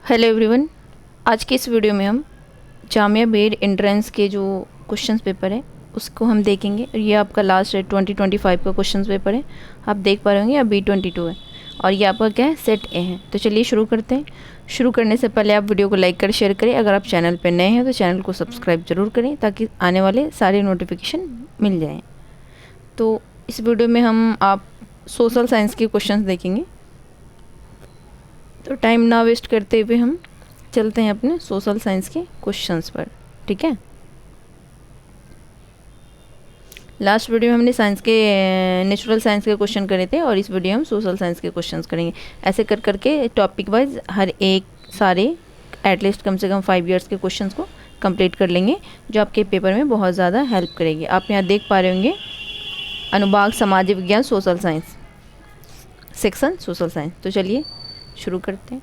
Hello everyone. आज के इस वीडियो में हम जामिया बेड एंट्रेंस के जो क्वेश्चंस पेपर है उसको हम देखेंगे। और ये आपका लास्ट है 2025 का क्वेश्चंस पेपर है। आप देख पा रहे होंगे, अब B22 है और ये आपका क्या है, सेट ए है। तो चलिए शुरू करते हैं। शुरू करने से पहले आप वीडियो को लाइक कर शेयर करें। अगर आप चैनल पर नए हैं तो चैनल को सब्सक्राइब ज़रूर करें ताकि आने वाले सारे नोटिफिकेशन मिल जाएँ। तो इस वीडियो में हम आप सोशल साइंस के क्वेश्चंस देखेंगे। तो टाइम ना वेस्ट करते हुए हम चलते हैं अपने सोशल साइंस के क्वेश्चंस पर। ठीक है, लास्ट वीडियो में हमने साइंस के नेचुरल साइंस के क्वेश्चन करे थे और इस वीडियो में हम सोशल साइंस के क्वेश्चंस करेंगे। ऐसे कर करके टॉपिक वाइज हर एक सारे एटलीस्ट कम से कम 5 इयर्स के क्वेश्चंस को कंप्लीट कर लेंगे, जो आपके पेपर में बहुत ज़्यादा हेल्प करेगी। आप यहाँ देख पा रहे होंगे अनुभाग सामाजिक विज्ञान social science, section social science. तो चलिए शुरू करते हैं।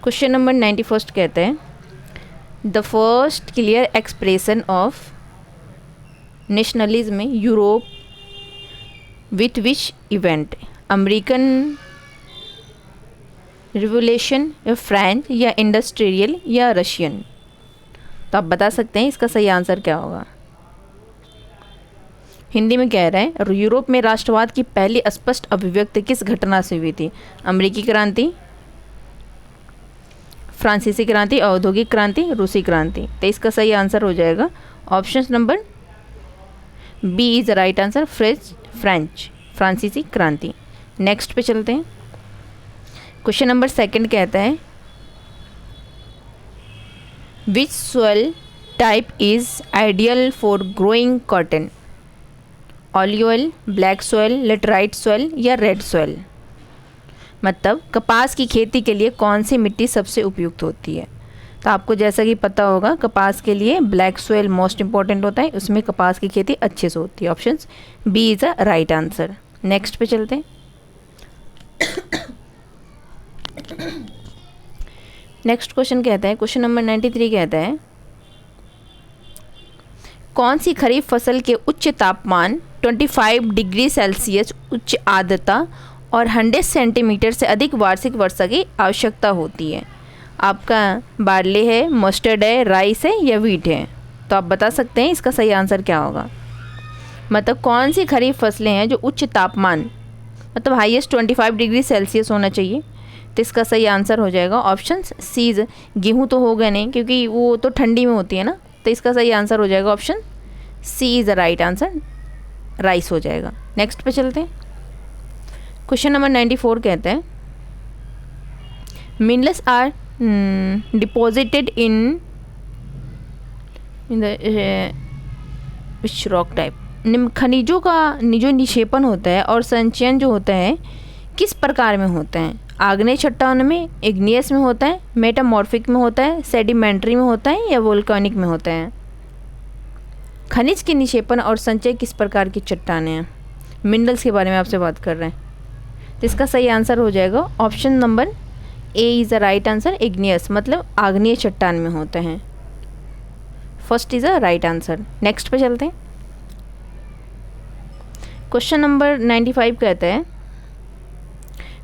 क्वेश्चन नंबर 91 कहते हैं, the first clear expression of nationalism Europe with which event, American revolution या फ्रेंच या इंडस्ट्रियल या रशियन। तो आप बता सकते हैं इसका सही आंसर क्या होगा। हिंदी में कह रहे हैं, यूरोप में राष्ट्रवाद की पहली स्पष्ट अभिव्यक्ति किस घटना से हुई थी? अमेरिकी क्रांति, फ्रांसीसी क्रांति, औद्योगिक क्रांति, रूसी क्रांति। तो इसका सही आंसर हो जाएगा option number B is the right answer, French फ्रांसीसी क्रांति। नेक्स्ट पे चलते हैं। क्वेश्चन नंबर 2 कहता है, which soil type is ideal for growing cotton? Olive oil, black soil, laterite soil या रेड सॉइल। मतलब कपास की खेती के लिए कौन सी मिट्टी सबसे उपयुक्त होती है? तो आपको जैसा कि पता होगा कपास के लिए ब्लैक सॉइल मोस्ट इंपॉर्टेंट होता है, उसमें कपास की खेती अच्छे से होती है। Option B is a right answer. Next पे चलते हैं। नेक्स्ट क्वेश्चन कहता है, क्वेश्चन नंबर 93 कहता है, कौन सी खरीफ फसल के उच्च तापमान 25 डिग्री सेल्सियस, उच्च आर्द्रता और 100 सेंटीमीटर से अधिक वार्षिक वर्षा की आवश्यकता होती है? आपका बार्ले है, मस्टर्ड है, राइस है या वीट है? तो आप बता सकते हैं इसका सही आंसर क्या होगा। मतलब कौन सी खरीफ फसलें हैं जो उच्च तापमान मतलब हाईएस्ट 25 डिग्री सेल्सियस होना चाहिए? तो इसका सही आंसर हो जाएगा ऑप्शन सी। गेहूँ तो होगा नहीं क्योंकि वो तो ठंडी में होती है ना, तो इसका सही आंसर हो जाएगा option C is the right answer, rice हो जाएगा। नेक्स्ट पे चलते हैं। क्वेश्चन नंबर 94 कहते हैं, minerals are deposited in which rock type. खनिजों का जो निक्षेपण होता है और संचयन जो होता है किस प्रकार में होता है? आग्नेय चट्टान में, इग्नियस में होता है, मेटामॉर्फिक में होता है, सेडिमेंट्री में होता है या वोल्केनिक में होता है? खनिज के निक्षेपण और संचय किस प्रकार की चट्टानें हैं? मिनरल्स के बारे में आपसे बात कर रहे हैं। तो इसका सही आंसर हो जाएगा option number A is the right answer, igneous मतलब आग्नेय चट्टान में होते हैं। First is the right answer. Next पे चलते हैं। क्वेश्चन नंबर 95 कहता है,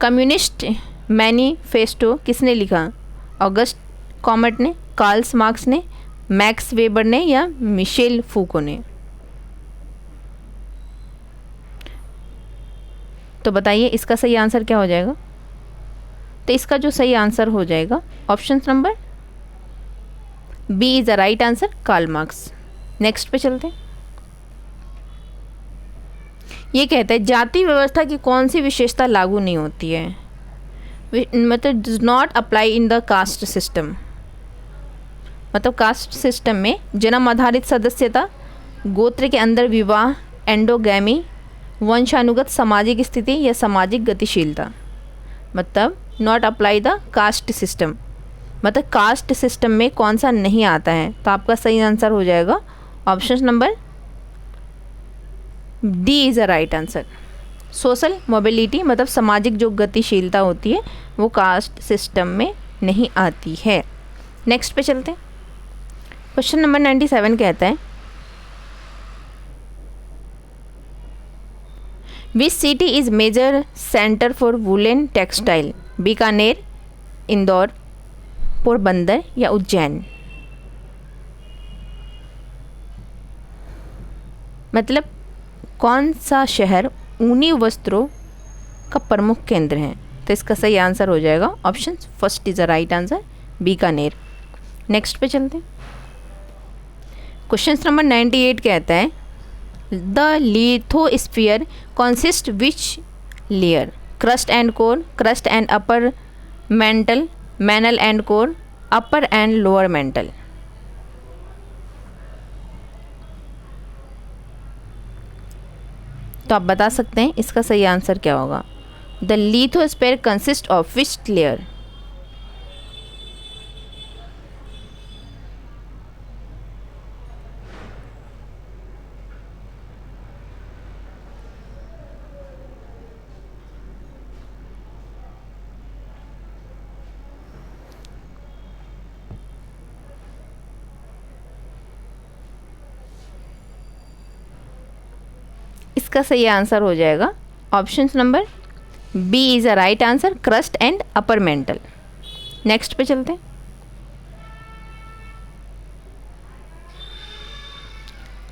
कम्युनिस्ट मैनिफेस्टो किसने लिखा? ऑगस्ट कॉमेट ने, कार्ल मार्क्स ने, मैक्स वेबर ने या मिशेल फूको ने? तो बताइए इसका सही आंसर क्या हो जाएगा। तो इसका जो सही आंसर हो जाएगा option number B is the right answer, Karl Marx. Next पे चलते हैं। ये कहता है, जाति व्यवस्था की कौन सी विशेषता लागू नहीं होती है? मतलब does not apply in the caste system. मतलब कास्ट सिस्टम में जन्म आधारित सदस्यता, गोत्र के अंदर विवाह, एंडोगैमी, वंशानुगत सामाजिक स्थिति या सामाजिक गतिशीलता। मतलब not apply the caste system, मतलब कास्ट सिस्टम में कौन सा नहीं आता है? तो आपका सही आंसर हो जाएगा option number D is a right answer, social mobility मतलब सामाजिक जो गतिशीलता होती है वो कास्ट सिस्टम में नहीं आती है। नेक्स्ट पे चलते हैं। क्वेश्चन नंबर 97 कहता है, which city is major centre for woollen textile? Bikaner, Indore, Porbandar या उज्जैन। मतलब कौन सा शहर ऊनी वस्त्रों का प्रमुख केंद्र है? तो इसका सही आंसर हो जाएगा option first is the right answer, Bikaner. Next पे चलते हैं। क्वेश्चन नंबर 98 कहता है the lithosphere consist which layer? Crust and core, crust and upper mental, manual and core, upper and lower mental. तो आप बता सकते हैं इसका सही आंसर क्या होगा। The lithosphere consist of which layer? इसका सही आंसर हो जाएगा option number B is a right answer, crust and upper mantle. Next पे चलते हैं।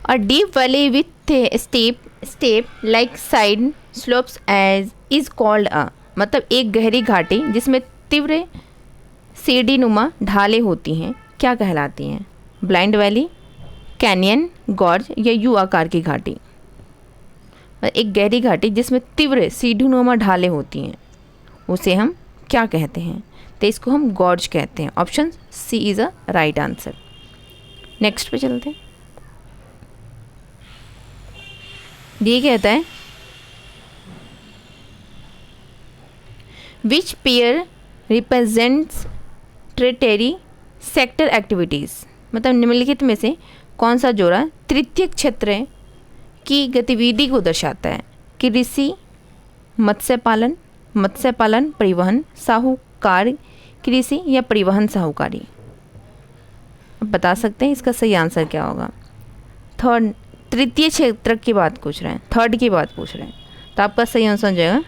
A deep valley with step like side slopes as is called a. मतलब एक गहरी घाटी जिसमें तीव्र सीढ़ी नुमा ढालें होती हैं क्या कहलाती हैं? ब्लाइंड वैली, कैनियन, गॉर्ज या यू आकार की घाटी। एक गहरी घाटी जिसमें तीव्र सीढ़ीनुमा ढालें होती हैं उसे हम क्या कहते हैं? तो इसको हम गॉर्ज कहते हैं। Option C is a right answer. Next पे चलते हैं। ये कहता है which pair represents territory sector activities. मतलब निम्नलिखित में से कौन सा जोड़ा तृतीय क्षेत्र की गतिविधि को दर्शाता है? कृषि, मत्स्य पालन परिवहन, साहूकार कृषि या परिवहन साहूकारी। अब बता सकते हैं इसका सही आंसर क्या होगा। थर्ड, तृतीय क्षेत्र की बात पूछ रहे हैं, थर्ड की बात पूछ रहे हैं, तो आपका सही आंसर हो जाएगा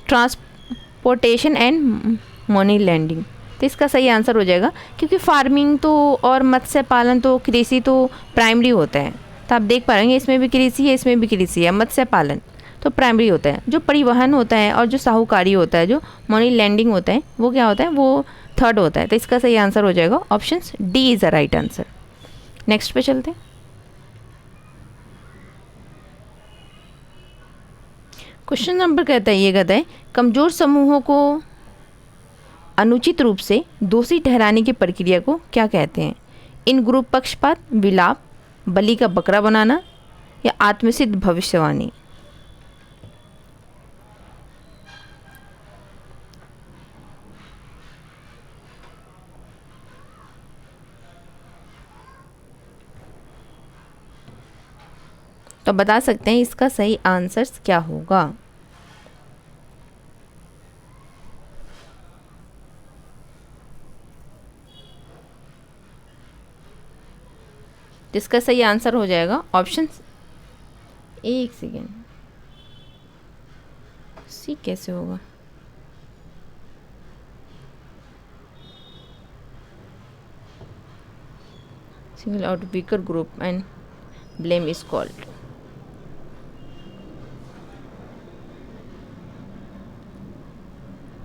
ट्रांसपोर्टेशन एंड मनी लैंडिंग। तो इसका सही आंसर हो जाएगा क्योंकि फार्मिंग तो और मत्स्य पालन तो कृषि तो प्राइमरी होता है। तो आप देख पाएंगे इसमें भी कृषि है, इसमें भी कृषि है। मत्स्य पालन तो प्राइमरी होता है, जो परिवहन होता है और जो साहूकारी होता है, जो मनी लैंडिंग होता है, वो क्या होता है? वो थर्ड होता है। तो इसका सही आंसर हो जाएगा option D is the right answer. Next पे चलते हैं। क्वेश्चन नंबर कहता है कमजोर समूहों को अनुचित रूप से दोषी ठहराने की प्रक्रिया को क्या कहते हैं? इन ग्रुप पक्षपात, विलाप, बलि का बकरा बनाना या आत्मसिद्ध भविष्यवाणी। तो बता सकते हैं इसका सही आंसर क्या होगा। जिसका सही आंसर हो जाएगा ऑप्शन, एक सेकेंड, सी कैसे होगा? Single out weaker group and blame is called.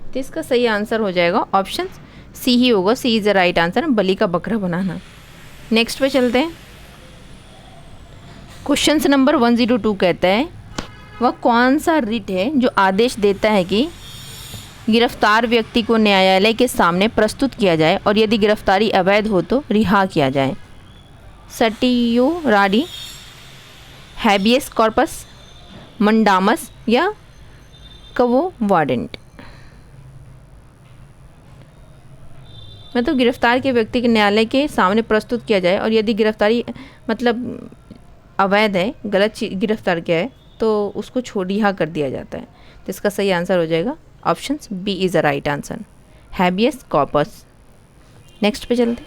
तो इसका सही आंसर हो जाएगा ऑप्शन सी ही होगा, सी इज द राइट आंसर, बलि का बकरा बनाना। नेक्स्ट पे चलते हैं। क्वेश्चन नंबर 102 कहता है वह कौन सा रिट है जो आदेश देता है कि गिरफ्तार व्यक्ति को न्यायालय के सामने प्रस्तुत किया जाए और यदि गिरफ्तारी अवैध हो तो रिहा किया जाए? सर्टियोरारी, हैबियस कॉर्पस, मंडामस या कवो वारंट। मतलब गिरफ्तार के व्यक्ति के न्यायालय के सामने प्रस्तुत किया जाए और यदि गिरफ्तारी मतलब अवैध है, गलत गिरफ्तार किया है, तो उसको रिहा कर दिया जाता है। तो इसका सही आंसर हो जाएगा option B is the right answer, habeas corpus. Next पे चलते।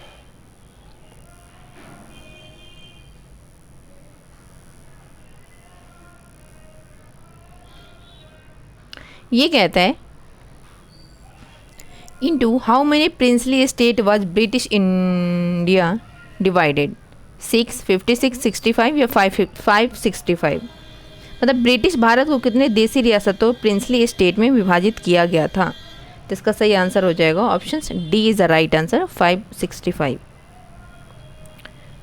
ये कहता है Into how many princely state was British India divided? 6, 56, 65 या 565? मतलब ब्रिटिश भारत को कितने देसी रियासतों प्रिंसली स्टेट में विभाजित किया गया था? तो इसका सही आंसर हो जाएगा option D is the right answer, 565।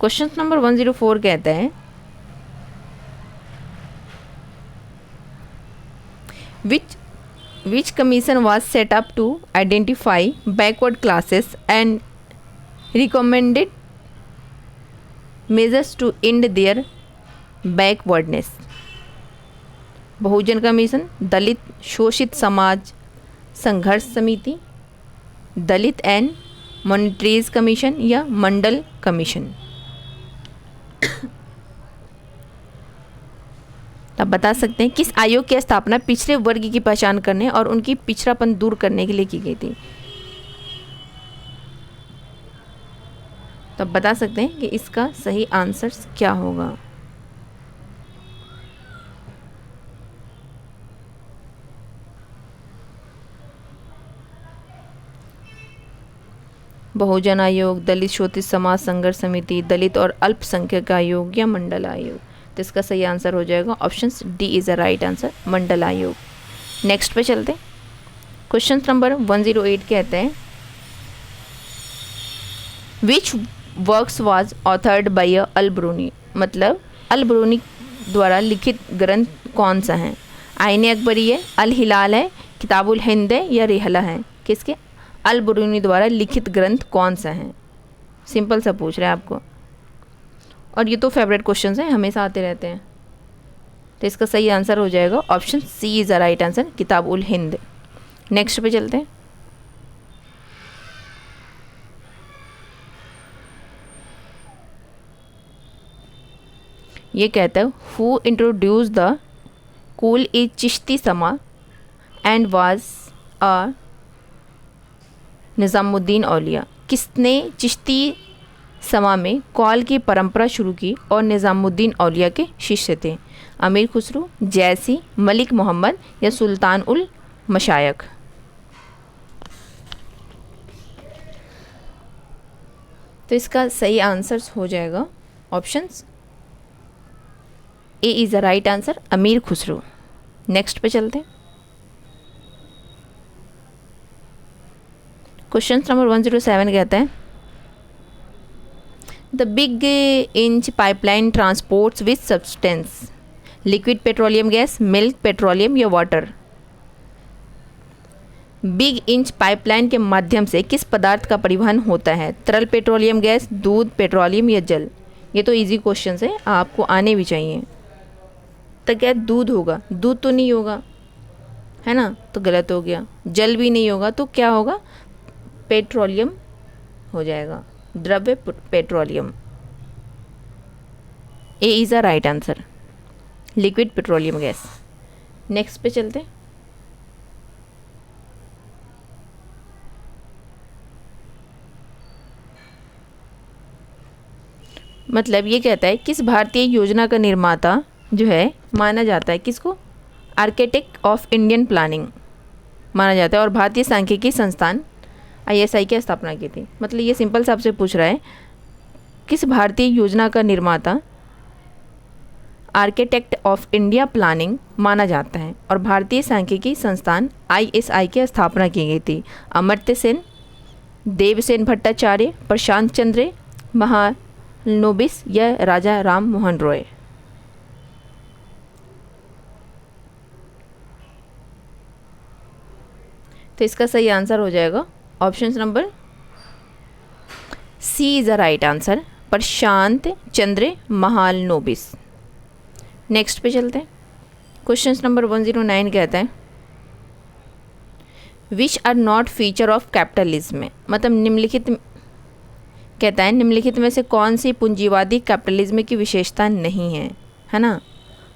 Question number 104 कहता है which commission was set up to identify backward classes and recommended measures to end their backwardness? Bahujan commission, Dalit Shoshit Samaj संघर्ष समिति, दलित एंड मॉनिटरीज कमीशन या मंडल कमीशन? आप बता सकते हैं किस आयोग की स्थापना पिछड़े वर्ग की पहचान करने और उनकी पिछड़ापन दूर करने के लिए की गई थी? तो आप बता सकते हैं कि इसका सही आंसर क्या होगा? बहुजन आयोग, दलित शोषित समाज संघर्ष समिति, दलित और अल्पसंख्यक आयोग या मंडल आयोग? तो इसका सही आंसर हो जाएगा option D is the right answer, Mandal आयोग। नेक्स्ट पे चलते हैं। क्वेश्चन नंबर 108 कहते हैं which works was authored by Al-Biruni? मतलब अल-ब्रूनी द्वारा लिखित ग्रंथ कौन सा है? आईने अकबरी है, अल हिलाल है, किताबुल हिंद है या रिहला है? किसके अल-ब्रूनी द्वारा लिखित ग्रंथ कौन सा है? सिंपल सा पूछ रहा है आपको, और ये तो फेवरेट क्वेश्चंस हैं, हमेशा आते रहते हैं। तो इसका सही आंसर हो जाएगा option C is the right answer, Kitab ul Hind. Next पे चलते हैं। ये कहता है हु इंट्रोड्यूस द कुल ए चिश्ती समा एंड वाज अ निज़ामुद्दीन औलिया? किसने चिश्ती समा में कौल की परंपरा शुरू की और निज़ामुद्दीन औलिया के शिष्य थे? अमीर खुसरो, जैसी, मलिक मोहम्मद या सुल्तान उल मशायख? तो इसका सही आंसर हो जाएगा options A is the right answer, अमीर खुसरो। नेक्स्ट पे चलते हैं। क्वेश्चन नंबर 107 कहता है the big inch pipeline transports which substance? Liquid petroleum gas, milk, petroleum या वाटर? बिग इंच पाइपलाइन के माध्यम से किस पदार्थ का परिवहन होता है? तरल पेट्रोलियम गैस, दूध, पेट्रोलियम या जल? ये तो इजी क्वेश्चन है, आपको आने भी चाहिए। तो क्या दूध होगा? दूध तो नहीं होगा, है ना, तो गलत हो गया। जल भी नहीं होगा, तो क्या होगा? पेट्रोलियम हो जाएगा, द्रव्य petroleum. A is the right answer, liquid petroleum gas. Next पे चलते हैं। मतलब ये कहता है किस भारतीय योजना का निर्माता जो है माना जाता है, किसको? आर्किटेक्ट ऑफ इंडियन प्लानिंग माना जाता है, और भारतीय सांख्यिकी संस्थान ISI की स्थापना की थी। मतलब ये सिंपल सा आपसे पूछ रहा है किस भारतीय योजना का निर्माता आर्किटेक्ट ऑफ इंडिया प्लानिंग माना जाता है और भारतीय सांख्यिकी संस्थान ISI की स्थापना की गई थी? अमर्त्य सेन, देवसेन भट्टाचार्य, प्रशांत चंद्र महालनोबिस या राजा राम मोहन रॉय? तो इसका सही आंसर हो जाएगा option number C is the right answer, Prashant Chandra Mahalanobis. Next पे चलते हैं। क्वेश्चन नंबर 109 कहता है which are not feature of capitalism? मतलब निम्नलिखित कहता है निम्नलिखित में से कौन सी पूंजीवादी कैपिटलिज्म की विशेषता नहीं है, है ना।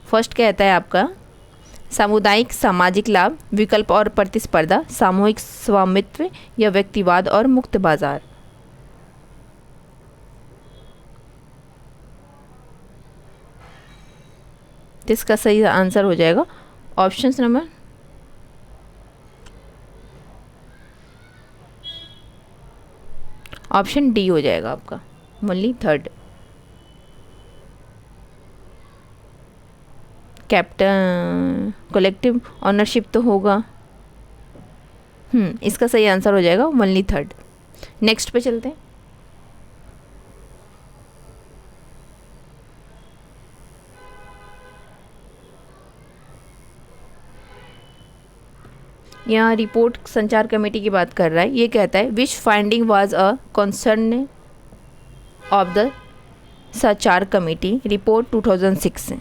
फर्स्ट कहता है आपका सामुदायिक सामाजिक लाभ, विकल्प और प्रतिस्पर्धा, सामूहिक स्वामित्व या व्यक्तिवाद और मुक्त बाजार? इसका सही आंसर हो जाएगा ऑप्शन नंबर ऑप्शन डी हो जाएगा आपका, only third. Captain collective ownership तो होगा, इसका सही आंसर हो जाएगा ओनली थर्ड। नेक्स्ट पे चलते हैं। यहाँ रिपोर्ट संचार कमेटी की बात कर रहा है। ये कहता है which finding was a concern of the संचार कमेटी रिपोर्ट 2006।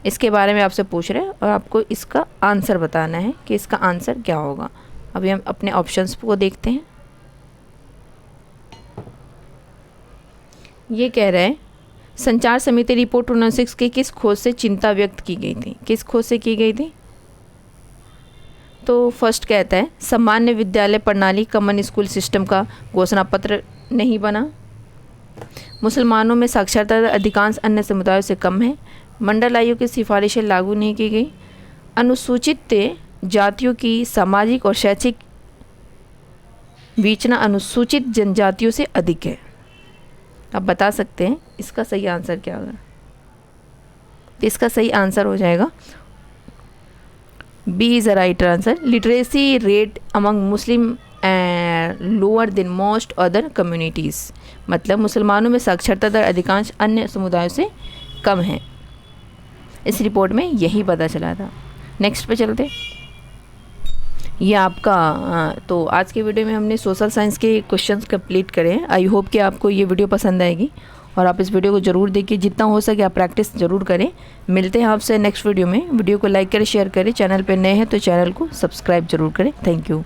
इसके बारे में आपसे पूछ रहे हैं और आपको इसका आंसर बताना है कि इसका आंसर क्या होगा। अभी हम अपने ऑप्शंस को देखते हैं। ये कह रहे हैं संचार समिति रिपोर्ट 2006 की किस खोज से चिंता व्यक्त की गई थी, किस खोज से की गई थी? तो फर्स्ट कहता है सामान्य विद्यालय प्रणाली कॉमन स्कूल सिस्टम का घोषणा पत्र नहीं बना, मुसलमानों में साक्षरता दर अधिकांश अन्य समुदायों से कम है, मंडल आयोग की सिफारिशें लागू नहीं की गई, अनुसूचित जातियों की सामाजिक और शैक्षिक विवेचना अनुसूचित जनजातियों से अधिक है। आप बता सकते हैं इसका सही आंसर क्या होगा? तो इसका सही आंसर हो जाएगा B is the right answer. Literacy rate among Muslim lower than most other communities, मतलब मुसलमानों में साक्षरता दर अधिकांश अन्य समुदायों से कम है। इस रिपोर्ट में यही पता चला था। नेक्स्ट पे चलते। ये आपका तो आज के वीडियो में हमने सोशल साइंस के क्वेश्चंस कंप्लीट करे हैं। आई होप कि आपको ये वीडियो पसंद आएगी और आप इस वीडियो को ज़रूर देखिए, जितना हो सके आप प्रैक्टिस ज़रूर करें। मिलते हैं आपसे नेक्स्ट वीडियो में। वीडियो को लाइक करें, शेयर करें, चैनल पे नए हैं तो चैनल को सब्सक्राइब ज़रूर करें। Thank you.